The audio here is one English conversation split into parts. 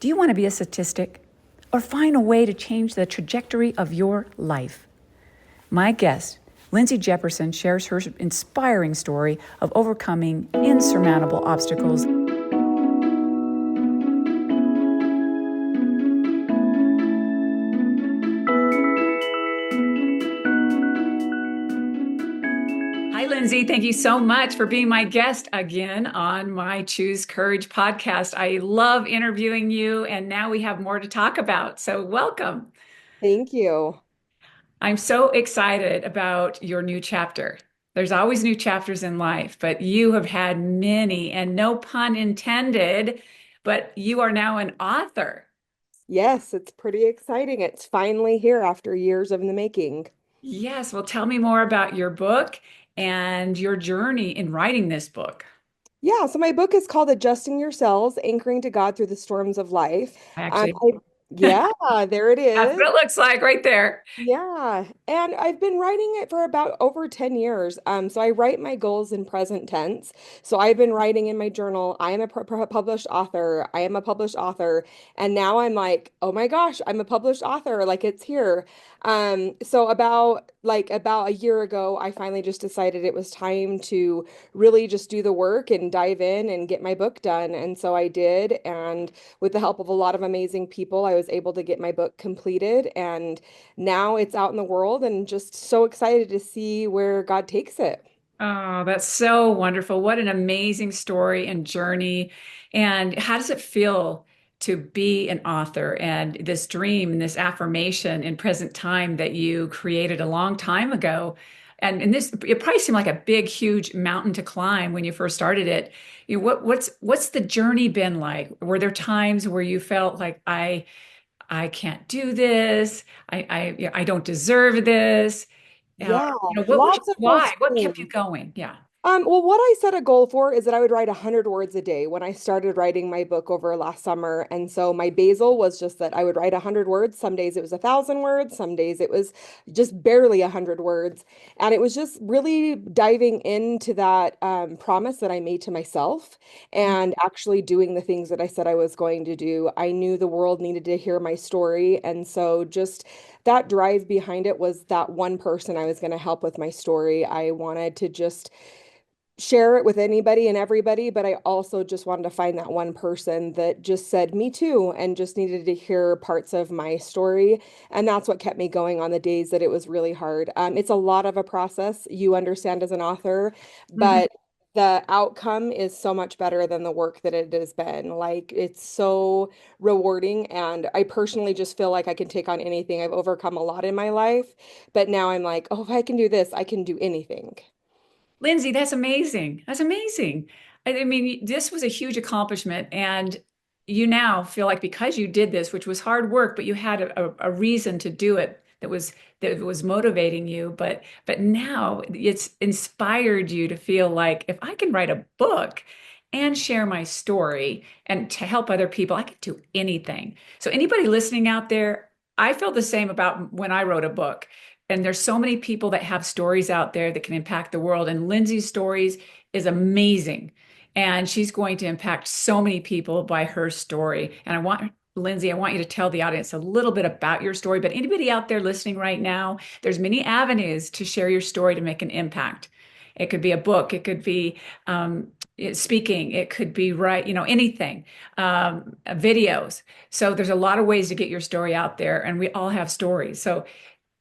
Do you want to be a statistic or find a way to change the trajectory of your life? My guest, Lindsay Jepperson, shares her inspiring story of overcoming insurmountable obstacles. Hi, Lindsay. Thank you so much for being my guest again on my Choose Courage podcast. I love interviewing you, and now we have more to talk about. So, welcome. Thank you. I'm so excited about your new chapter. There's always new chapters in life, but you have had many, and no pun intended, but you are now an author. Yes, it's pretty exciting. It's finally here after years of in the making. Yes, well, tell me more about your book and your journey in writing this book. Yeah, so my book is called Adjusting Your Cells, Anchoring to God Through the Storms of Life. I actually, Yeah, there it that's is. what it looks like right there. Yeah, and I've been writing it for about over 10 years. So I write my goals in present tense. So I've been writing in my journal, I am a published author. I am a published author. And now I'm like, oh my gosh, I'm a published author. Like it's here. So about a year ago, I finally just decided it was time to really just do the work and dive in and get my book done. And so I did. And with the help of a lot of amazing people, I was able to get my book completed. And now it's out in the world and just so excited to see where God takes it. Oh, that's so wonderful. What an amazing story and journey. And how does it feel to be an author and this dream and this affirmation in present time that you created a long time ago? And this, it probably seemed like a big, huge mountain to climb when you first started it. What's the journey been like? Were there times where you felt like I can't do this. I don't deserve this. Yeah, What was lots of those why? What kept you feelings. going? Yeah. Well, what I set a goal for is that I would write 100 words a day when I started writing my book over last summer. And so my basal was just that I would write 100 words. Some days it was 1,000 words. Some days it was just barely 100 words. And it was just really diving into that promise that I made to myself and actually doing the things that I said I was going to do. I knew the world needed to hear my story. And so just that drive behind it was that one person I was going to help with my story. I wanted to just share it with anybody and everybody, but I also just wanted to find that one person that just said me too and just needed to hear parts of my story. And that's what kept me going on the days that it was really hard. It's a lot of a process, you understand as an author, Mhm. but the outcome is so much better than the work that it has been. Like it's so rewarding. And I personally just feel like I can take on anything. I've overcome a lot in my life, but now I'm like, oh, if I can do this, I can do anything. Lindsay, that's amazing. That's amazing. I mean, this was a huge accomplishment, and you now feel like because you did this, which was hard work, but you had a reason to do it that was motivating you. But now it's inspired you to feel like if I can write a book and share my story and to help other people, I can do anything. So anybody listening out there, I feel the same about when I wrote a book. And there's so many people that have stories out there that can impact the world. And Lindsay's stories is amazing. And she's going to impact so many people by her story. And Lindsay, I want you to tell the audience a little bit about your story. But anybody out there listening right now, there's many avenues to share your story to make an impact. It could be a book, it could be speaking, it could be anything, videos. So there's a lot of ways to get your story out there, and we all have stories. So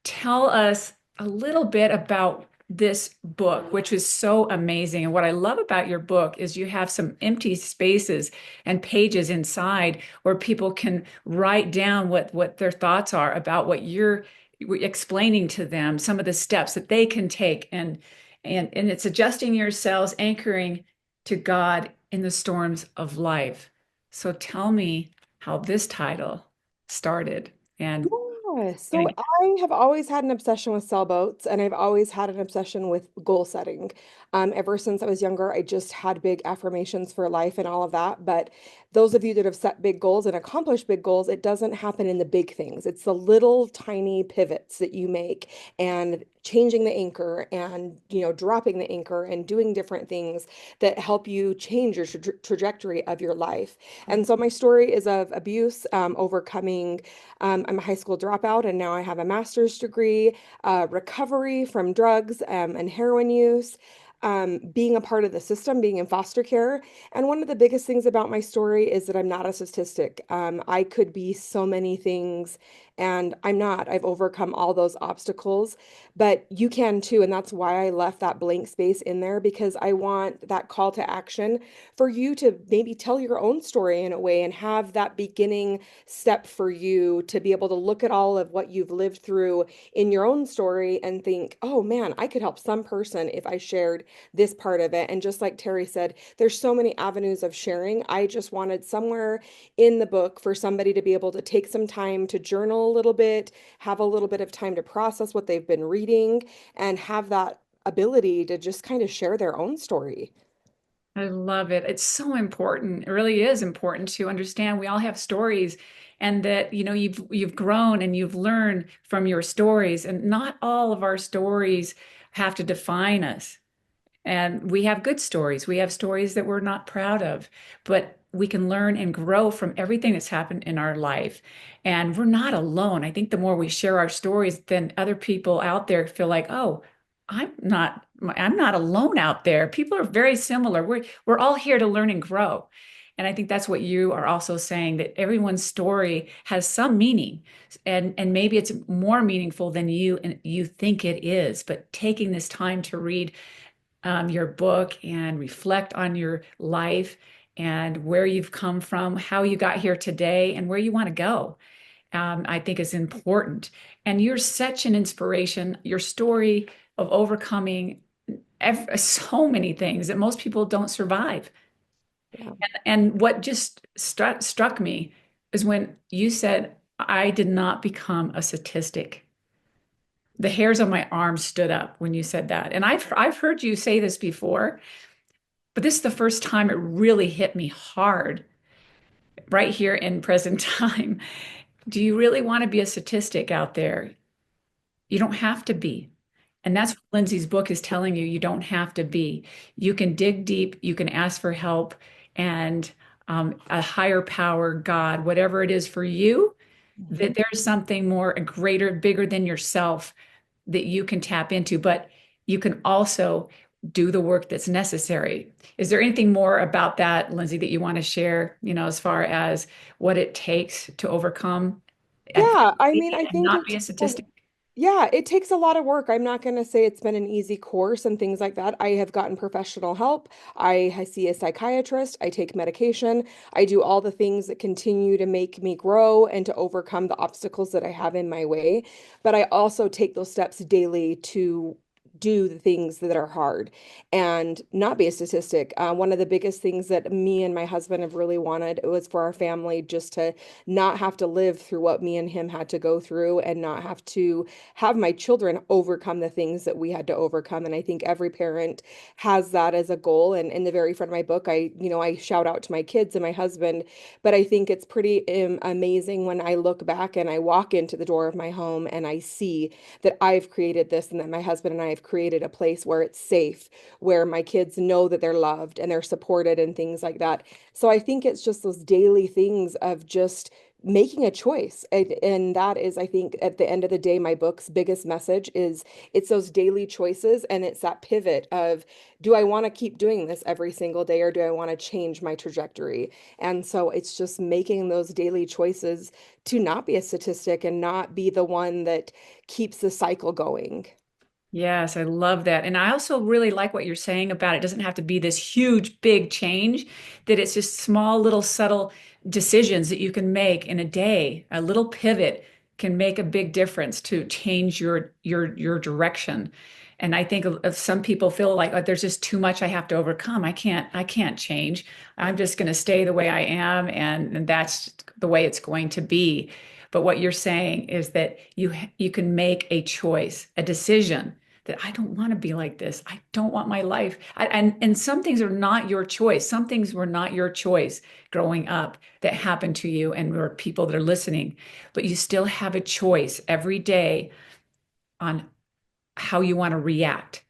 tell us a little bit about this book, which is so amazing. And what I love about your book is you have some empty spaces and pages inside where people can write down what their thoughts are about what you're explaining to them, some of the steps that they can take. And it's adjusting yourselves, anchoring to God in the storms of life. So tell me how this title started and Yeah, so I have always had an obsession with sailboats and I've always had an obsession with goal setting. Ever since I was younger, I just had big affirmations for life and all of that. But those of you that have set big goals and accomplished big goals, it doesn't happen in the big things. It's the little tiny pivots that you make. And changing the anchor and, dropping the anchor and doing different things that help you change your trajectory of your life. And so my story is of abuse, overcoming. I'm a high school dropout, and now I have a master's degree, recovery from drugs, and heroin use. Being a part of the system, being in foster care. And one of the biggest things about my story is that I'm not a statistic. I could be so many things, and I'm not. I've overcome all those obstacles, but you can too. And that's why I left that blank space in there, because I want that call to action for you to maybe tell your own story in a way and have that beginning step for you to be able to look at all of what you've lived through in your own story and think, oh man, I could help some person if I shared this part of it. And just like Terry said, there's so many avenues of sharing. I just wanted somewhere in the book for somebody to be able to take some time to journal a little bit, have a little bit of time to process what they've been reading, and have that ability to just kind of share their own story. I love it. It's so important. It really is important to understand we all have stories and that, you've grown and you've learned from your stories, and not all of our stories have to define us. And we have good stories. We have stories that we're not proud of, but we can learn and grow from everything that's happened in our life. And we're not alone. I think the more we share our stories, then other people out there feel like, oh, I'm not alone out there. People are very similar. We're all here to learn and grow. And I think that's what you are also saying, that everyone's story has some meaning, and maybe it's more meaningful than you think it is. But taking this time to read your book and reflect on your life and where you've come from, how you got here today, and where you want to go, I think is important. And you're such an inspiration. Your story of overcoming so many things that most people don't survive. Yeah. And what just struck me is when you said, I did not become a statistic. The hairs on my arms stood up when you said that. And I've heard you say this before, but this is the first time it really hit me hard right here in present time. Do you really want to be a statistic out there? You don't have to be. And that's what Lindsay's book is telling you. You don't have to be. You can dig deep, you can ask for help, and a higher power, God, whatever it is for you, Mhm. that there's something more, a greater, bigger than yourself that you can tap into, but you can also do the work that's necessary. Is there anything more about that, Lindsay, that you want to share, as far as what it takes to overcome Yeah, I adversity mean, I and think not it be a takes a statistic? Yeah, it takes a lot of work. I'm not going to say it's been an easy course and things like that. I have gotten professional help. I see a psychiatrist. I take medication. I do all the things that continue to make me grow and to overcome the obstacles that I have in my way. But I also take those steps daily to do the things that are hard and not be a statistic. One of the biggest things that me and my husband have really wanted was for our family just to not have to live through what me and him had to go through, and not have my children overcome the things that we had to overcome. And I think every parent has that as a goal. And in the very front of my book, I shout out to my kids and my husband, but I think it's pretty amazing when I look back and I walk into the door of my home and I see that I've created this, and that my husband and I have created a place where it's safe, where my kids know that they're loved and they're supported and things like that. So I think it's just those daily things of just making a choice. And that is, I think, at the end of the day, my book's biggest message is it's those daily choices, and it's that pivot of, do I want to keep doing this every single day, or do I want to change my trajectory? And so it's just making those daily choices to not be a statistic and not be the one that keeps the cycle going. Yes, I love that. And I also really like what you're saying about it doesn't have to be this huge, big change, that it's just small, little, subtle decisions that you can make in a day. A little pivot can make a big difference to change your direction. And I think of some people feel like, oh, there's just too much I have to overcome. I can't change. I'm just going to stay the way I am, and that's the way it's going to be. But what you're saying is that you can make a choice, a decision that I don't want to be like this. I don't want my life. And some things are not your choice. Some things were not your choice growing up that happened to you and were people that are listening. But you still have a choice every day on how you want to react,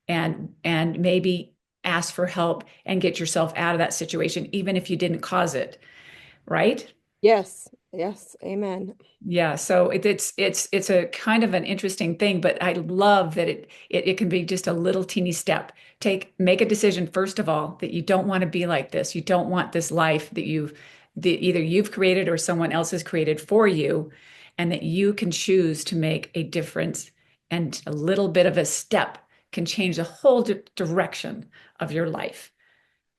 and maybe ask for help and get yourself out of that situation, even if you didn't cause it, right? Yes. Yes. Amen. Yeah, so it's a kind of an interesting thing, but I love that it can be just a little teeny step. Make a decision first of all that you don't want to be like this. You don't want this life that either you've created or someone else has created for you, and that you can choose to make a difference, and a little bit of a step can change the whole direction of your life.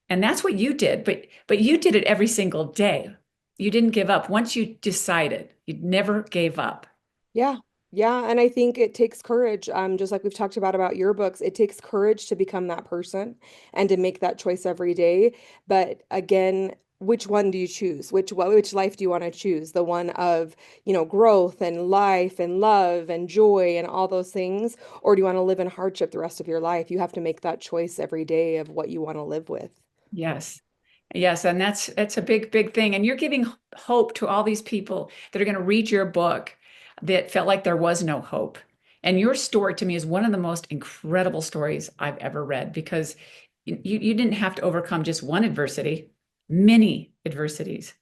And that's what you did, but you did it every single day. You didn't give up. Once you decided, you never gave up. Yeah. Yeah. And I think it takes courage. Just like we've talked about your books, it takes courage to become that person and to make that choice every day. But again, which one do you choose? Which life do you want to choose? The one of, growth and life and love and joy and all those things? Or do you want to live in hardship the rest of your life? You have to make that choice every day of what you want to live with. Yes. Yes, and that's a big, big thing. And you're giving hope to all these people that are going to read your book that felt like there was no hope. And your story to me is one of the most incredible stories I've ever read, because you didn't have to overcome just one adversity, many adversities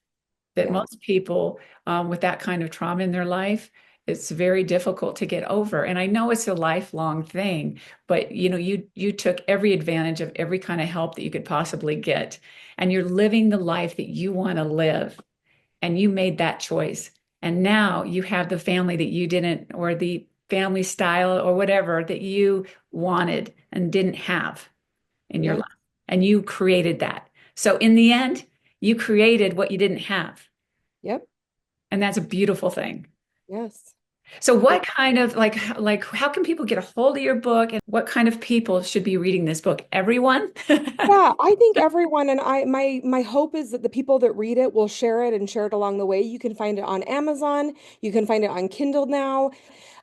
that Yeah. most people with that kind of trauma in their life, it's very difficult to get over. And I know it's a lifelong thing, but you took every advantage of every kind of help that you could possibly get, and you're living the life that you want to live, and you made that choice. And now you have the family that you didn't, or the family style or whatever that you wanted and didn't have in your Yeah. life. And you created that. So in the end, you created what you didn't have. Yep. And that's a beautiful thing. Yes. So what kind of like how can people get a hold of your book, and what kind of people should be reading this book? Everyone? Yeah, I think everyone and my hope is that the people that read it will share it and share it along the way. You can find it on Amazon, you can find it on Kindle now.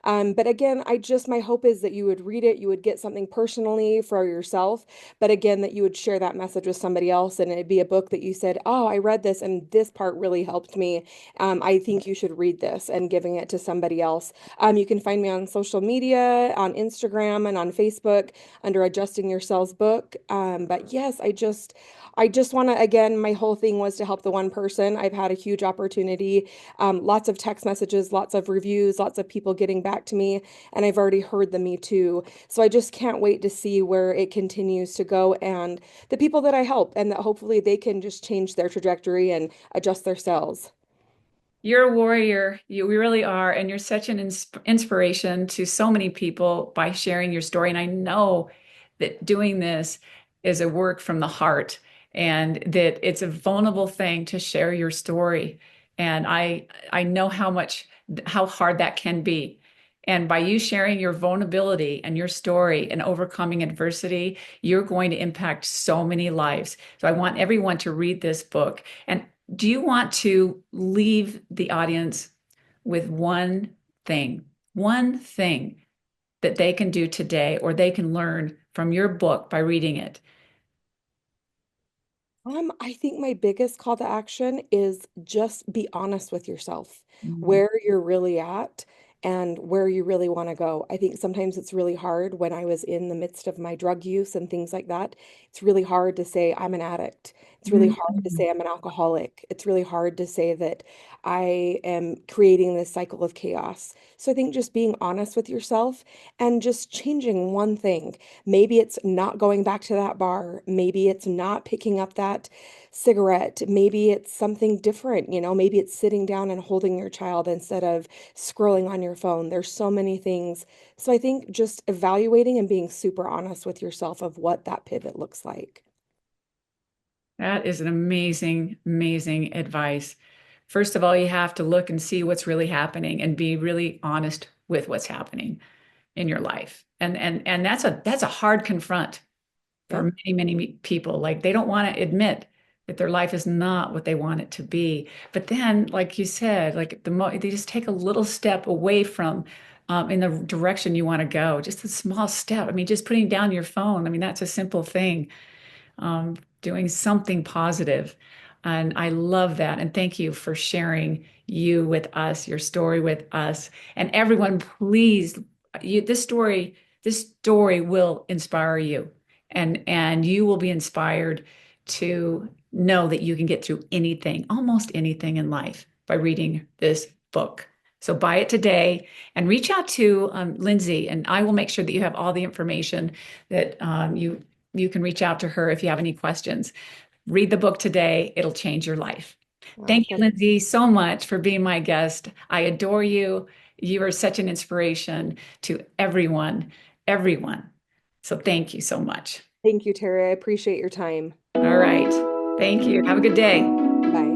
But again, my hope is that you would read it, you would get something personally for yourself, but again, that you would share that message with somebody else, and it'd be a book that you said, "Oh, I read this and this part really helped me. I think you should read this," and giving it to somebody else. You can find me on social media, on Instagram and on Facebook under Adjusting Your Cells book. But yes, I just want to, again, my whole thing was to help the one person. I've had a huge opportunity, lots of text messages, lots of reviews, lots of people getting back to me, and I've already heard the Me Too. So I just can't wait to see where it continues to go and the people that I help, and that hopefully they can just change their trajectory and adjust their cells. You're a warrior. You really are. And you're such an inspiration to so many people by sharing your story. And I know that doing this is a work from the heart, and that it's a vulnerable thing to share your story. And I know how hard that can be. And by you sharing your vulnerability and your story and overcoming adversity, you're going to impact so many lives. So I want everyone to read this book. And do you want to leave the audience with one thing that they can do today, or they can learn from your book by reading it? I think my biggest call to action is just be honest with yourself, Mhm. where you're really at and where you really want to go. I think sometimes it's really hard when I was in the midst of my drug use and things like that. It's really hard to say I'm an addict. It's really hard to Mhm. say I'm an alcoholic. It's really hard to say that I am creating this cycle of chaos. So I think just being honest with yourself and just changing one thing. Maybe it's not going back to that bar. Maybe it's not picking up that cigarette. Maybe it's something different, maybe it's sitting down and holding your child instead of scrolling on your phone. There's so many things. So I think just evaluating and being super honest with yourself of what that pivot looks like. That is an amazing, amazing advice. First of all, you have to look and see what's really happening and be really honest with what's happening in your life. And that's a hard confront for Yep. many, many people. Like, they don't want to admit that their life is not what they want it to be. But then, like you said, like they just take a little step away from in the direction you want to go. Just a small step. I mean, just putting down your phone. I mean, that's a simple thing. Doing something positive. And I love that. And thank you for sharing you with us, your story with us. And everyone, please, this story this story will inspire you, and you will be inspired to know that you can get through anything, almost anything in life by reading this book. So buy it today and reach out to Lindsay, and I will make sure that you have all the information that you can reach out to her if you have any questions. Read the book today. It'll change your life. Wow, Thank you, Lindsay, so much for being my guest. I adore you. You are such an inspiration to everyone, everyone. So thank you so much. thank you, Tara. I appreciate your time. All right. Thank you. Have a good day. Bye.